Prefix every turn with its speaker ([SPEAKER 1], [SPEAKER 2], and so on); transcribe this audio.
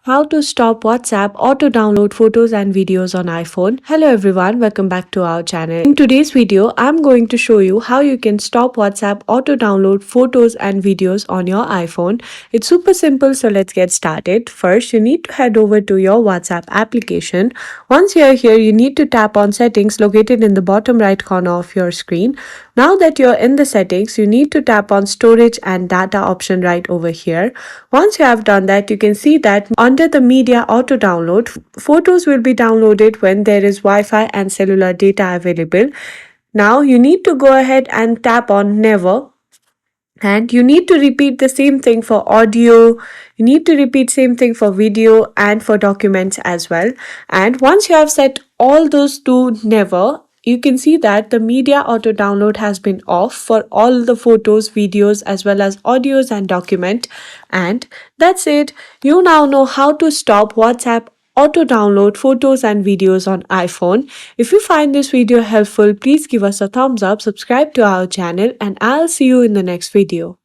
[SPEAKER 1] How to stop WhatsApp auto download photos and videos on iPhone. Hello everyone, welcome back to our channel. In today's video, I'm going to show you how you can stop WhatsApp auto download photos and videos on your iPhone. It's super simple, so let's get started. First, you need to head over to your WhatsApp application. Once you're here, you need to tap on settings located in the bottom right corner of your screen. Now that you're in the settings, you need to tap on storage and data option right over here. Once you have done that, you can see that under the media auto download, photos will be downloaded when there is Wi-Fi and cellular data available. Now you need to go ahead and tap on never, and you need to repeat the same thing for audio, you need to repeat same thing for video and for documents as well. And once you have set all those to never, you can see that the media auto download has been off for all the photos, videos as well as audios and document. And that's it. You now know how to stop WhatsApp auto download photos and videos on iPhone. If you find this video helpful, please give us a thumbs up, subscribe to our channel, and I'll see you in the next video.